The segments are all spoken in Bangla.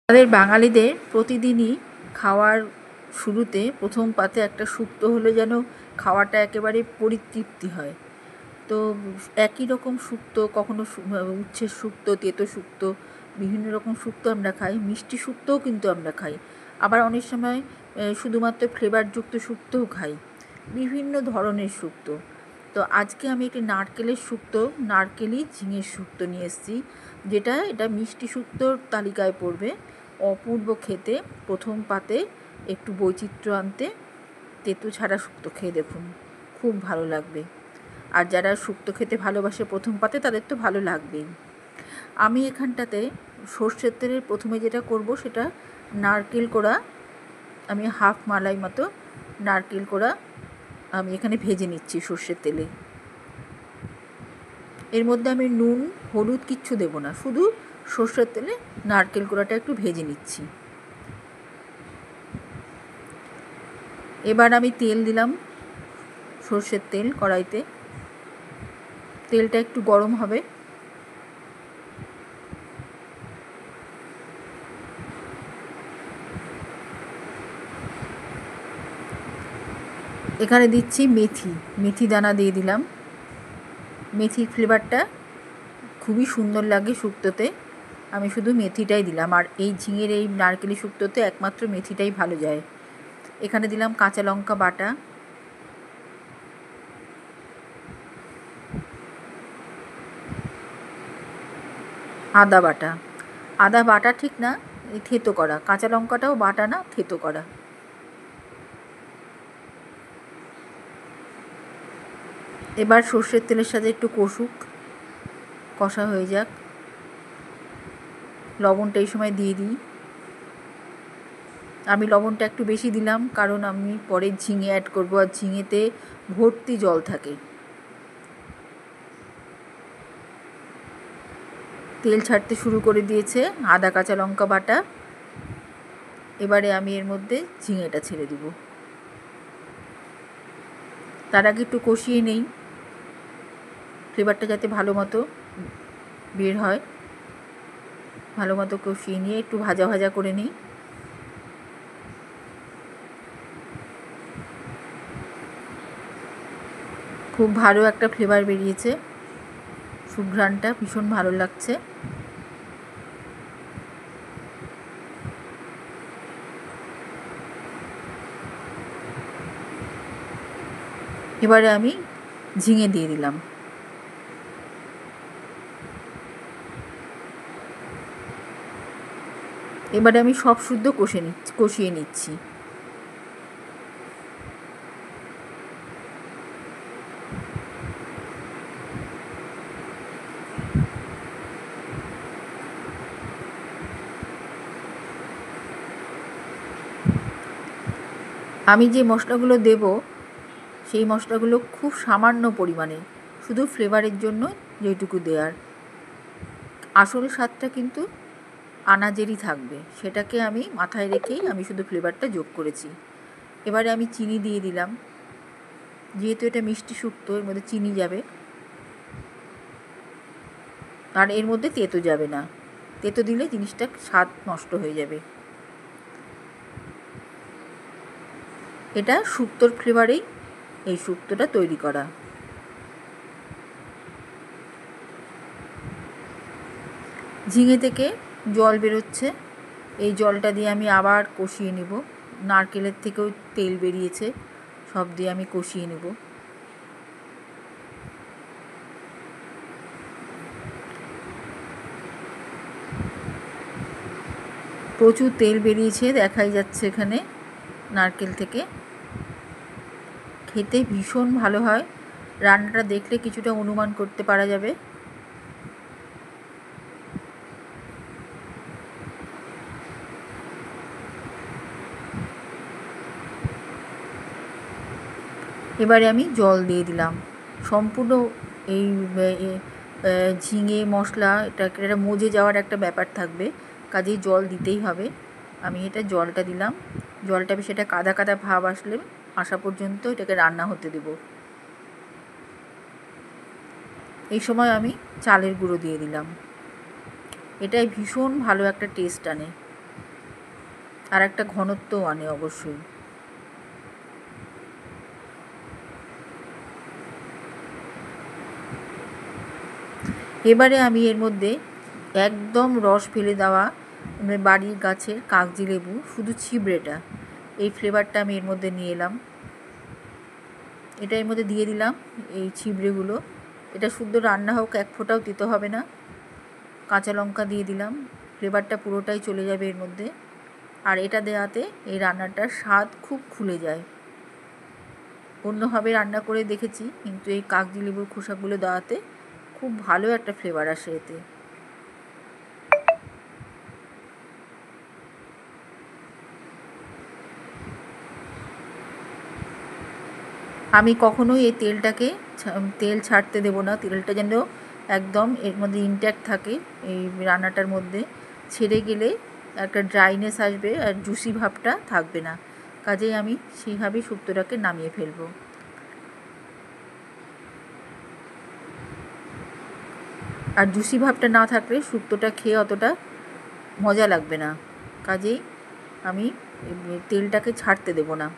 আমাদের বাঙালিদের প্রতিদিনই খাওয়ার শুরুতে প্রথম পাতে একটা শুক্তো হলে যেন খাওয়াটা একেবারে পরিতৃপ্তি হয়। তো একই রকম শুক্তো কখনো উচ্ছের শুক্তো, তেঁতো শুক্তো, বিভিন্ন রকম শুক্তো আমরা খাই। মিষ্টি শুক্তোও কিন্তু আমরা খাই। আবার অনেক সময় শুধুমাত্র ফ্লেভারযুক্ত শুক্তোও খাই, বিভিন্ন ধরনের শুক্তো। তো আজকে আমি একটি নারকেলের শুক্তো, নারকেলই ঝিঙের শুক্তো নিয়ে এসেছি, এটা মিষ্টি শুক্তোর তালিকায় পড়বে। অপূর্ব খেতে। প্রথম পাতে একটু বৈচিত্র্য আনতে তেঁতো ছাড়া শুক্তো খেয়ে দেখুন, খুব ভালো লাগবে। আর যারা শুক্তো খেতে ভালোবাসে প্রথম পাতে, তাদের তো ভালো লাগবেই। আমি এখানটাতে সর্ষের তেলের প্রথমে যেটা করব সেটা নারকেল কোড়া, আমি হাফ মালাই মতো নারকেল কোড়া আমি এখানে ভেজে নিচ্ছি সর্ষের তেলে। এর মধ্যে আমি নুন হলুদ কিচ্ছু দেব না, শুধু সর্ষের তেলে নারকেল কোড়াটা একটু ভেজে নিচ্ছি। এবার আমি তেল দিলাম, সর্ষের তেল কড়াইতে। তেলটা একটু গরম হবে। এখানে দিচ্ছি মেথি দানা দিয়ে দিলাম। মেথির ফ্লেভারটা খুবই সুন্দর লাগে শুক্তোতে। আমি শুধু মেথিটাই দিলাম। আর এই ঝিঙের এই নারকেলি শুক্তোতে একমাত্র মেথিটাই ভালো যায়। এখানে দিলাম কাঁচা লঙ্কা বাটা, আদা বাটা। আদা বাটা ঠিক না, এই থেতো করা। কাঁচা লঙ্কাটাও বাটা না, থেতো করা। এবার সর্ষের তেলের সাথে একটু কষা হয়ে যাক। লবণটা এই সময় দিয়ে দিই। আমি লবণটা একটু বেশি দিলাম, কারণ আমি পরে ঝিঙে অ্যাড করবো, আর ঝিঙেতে ভর্তি জল থাকে। তেল ছাড়তে শুরু করে দিয়েছে, আদা কাঁচা লঙ্কা বাটা। এবারে আমি এর মধ্যে ঝিঙেটা ছেড়ে দিব। তার আগে একটু কষিয়ে নেই, ফ্লেভারটা যাতে ভালো মতো বের হয়। ভালো মতো কষিয়ে নিয়ে একটু ভাজা ভাজা করে নিই। খুব ভালো একটা ফ্লেভার বেরিয়েছে, সুঘ্রাণটা ভীষণ ভালো লাগছে। এবারে আমি ঝিঙে দিয়ে দিলাম। এবারে আমি সব শুদ্ধ কষিয়ে নিচ্ছি। আমি যে মশলাগুলো দেব, সেই মশলাগুলো খুব সামান্য পরিমাণে, শুধু ফ্লেভারের জন্য যেটুকু দেওয়ার। আসল স্বাদটা কিন্তু আনাজেরই থাকবে, সেটাকে আমি মাথায় রেখেই আমি শুধু ফ্লেভারটা যোগ করেছি। এবারে আমি চিনি দিয়ে দিলাম, যেহেতু এটা মিষ্টি শুক্তো, এর মধ্যে চিনি যাবে। আর এর মধ্যে তেঁতো যাবে না, তেঁতো দিলে জিনিসটা স্বাদ নষ্ট হয়ে যাবে। এটা শুক্তোর ফ্লেভারেই এই শুক্তোটা তৈরি করা। ঝিঙে থেকে জল বেরোচ্ছে, এই জলটা দিয়ে আমি আবার কষিয়ে নেব। নারকেলের থেকেও তেল বেরিয়েছে, সব দিয়ে আমি কষিয়ে নেব। প্রচুর তেল বেরিয়েছে, দেখাই যাচ্ছে এখানে নারকেল থেকে। খেতে ভীষণ ভালো হয়, রান্নাটা দেখলে কিছুটা অনুমান করতে পারা যাবে। এবারে আমি জল দিয়ে দিলাম। সম্পূর্ণ এই ঝিঙে মশলা এটা মজে যাওয়ার একটা ব্যাপার থাকবে, কাজেই জল দিতেই হবে। আমি এটা জলটা দিলাম। জলটা বেশ এটা কাদা কাদা ভাব আসা পর্যন্ত এটাকে রান্না হতে দেব। এই সময় আমি চালের গুঁড়ো দিয়ে দিলাম। এটাই ভীষণ ভালো একটা টেস্ট আনে। আর একটা ঘনত্বও আনে অবশ্যই। এবারে আমি এর মধ্যে একদম রস ফেলে দেওয়া বাড়ির গাছের কাগজি লেবু, শুধু ছিবড়েটা, এই ফ্লেভারটা আমি এর মধ্যে নিয়ে এলাম। এটা এর মধ্যে দিয়ে দিলাম, এই ছিবড়েগুলো। এটা শুদ্ধ রান্না হোক, এক ফোঁটাও দিতে হবে না। কাঁচা লঙ্কা দিয়ে দিলাম, ফ্লেভারটা পুরোটাই চলে যাবে এর মধ্যে। আর এটা দেওয়াতে এই রান্নাটার স্বাদ খুব খুলে যায়। অন্যভাবে রান্না করে দেখেছি, কিন্তু এই কাগজি লেবুর খোসাগুলো দেওয়াতে খুব ভালো একটা ফ্লেভার আসে এতে। আমি কখনোই এই তেলটাকে তেল ছাড়তে দেবো না। তেলটা যেন একদম এর মধ্যে ইনট্যাক্ট থাকে এই রান্নাটার মধ্যে। ছেড়ে গেলে একটা ড্রাইনেস আসবে আর জুসি ভাবটা থাকবে না। কাজেই আমি সেইভাবেই শুক্তোটাকে নামিয়ে ফেলবো। আর জুসি ভাবটা না থাকলে শুক্তোটা খেয়ে অতটা মজা লাগবে না। কাজেই আমি তেলটাকে ছাড়তে দেবো না।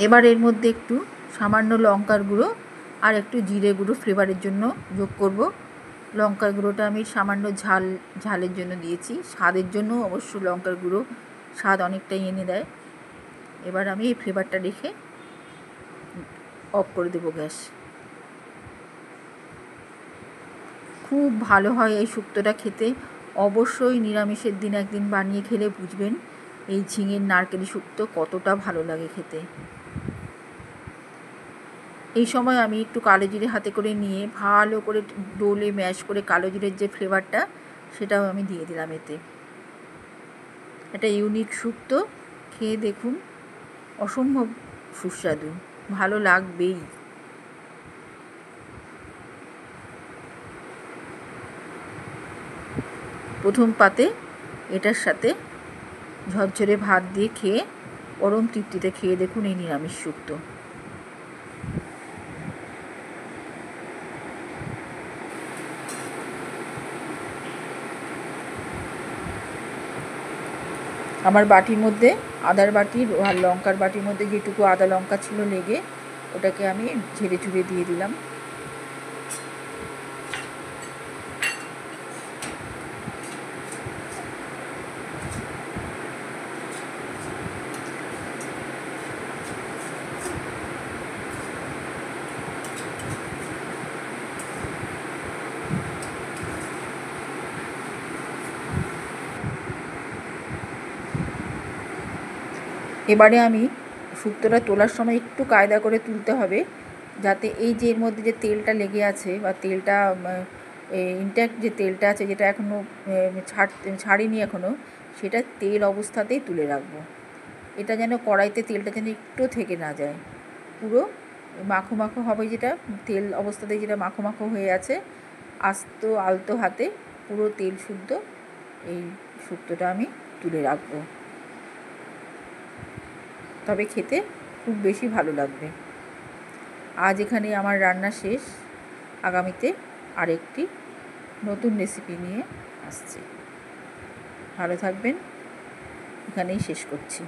এবার এর মধ্যে একটু সামান্য লঙ্কার গুঁড়ো আর একটু জিরে গুঁড়ো ফ্লেভারের জন্য যোগ করব। লঙ্কার গুঁড়োটা আমি সামান্য ঝালের জন্য দিয়েছি, স্বাদের জন্য অবশ্য লঙ্কার গুঁড়ো স্বাদ অনেকটাই এনে দেয়। এবার আমি এই ফ্লেভারটা রেখে অফ করে দেবো গ্যাস। খুব ভালো হয় এই শুক্তোটা খেতে। অবশ্যই নিরামিষের দিন একদিন বানিয়ে খেলে বুঝবেন এই ঝিঙের নারকেলি শুক্তো কতটা ভালো লাগে খেতে। এই সময় আমি একটু কালো জিরে হাতে করে নিয়ে ভালো করে ডোলে ম্যাশ করে কালো জিরের যে ফ্লেভারটা, সেটাও আমি দিয়ে দিলাম এতে। একটা ইউনিক শুক্তো, খেয়ে দেখুন, অসম্ভব সুস্বাদু, ভালো লাগবেই। প্রথম পাতে এটার সাথে ঝরঝরে ভাত দিয়ে খেয়ে পরম তৃপ্তিতে খেয়ে দেখুন এই নিরামিষ শুক্তো। আমার বাটির মধ্যে আদার বাটির আর লঙ্কার বাটির মধ্যে যেটুকু আদা লঙ্কা ছিল লেগে, ওটাকে আমি ঝেড়ে ঝুড়ে দিয়ে দিলাম। এবারে আমি শুক্তোটা তোলার সময় একটু কায়দা করে তুলতে হবে, যাতে এই যে এর মধ্যে যে তেলটা লেগে আছে বা তেলটা ইনট্যাক্ট যে তেলটা আছে, যেটা এখনও ছাড়িনি এখনও, সেটা তেল অবস্থাতেই তুলে রাখবো। এটা যেন কড়াইতে তেলটা যেন একটু থেকে না যায়, পুরো মাখো মাখো হবে, যেটা তেল অবস্থাতেই যেটা মাখো মাখো হয়ে আছে, আস্ত আলতো হাতে পুরো তেল শুদ্ধ এই শুক্তোটা আমি তুলে রাখবো। তবে খেতে খুব বেশি ভালো লাগবে। আজ এখানে আমার রান্না শেষ। আগামীতে আরেকটি নতুন রেসিপি নিয়ে আসছি। ভালো থাকবেন, এখানেই শেষ করছি।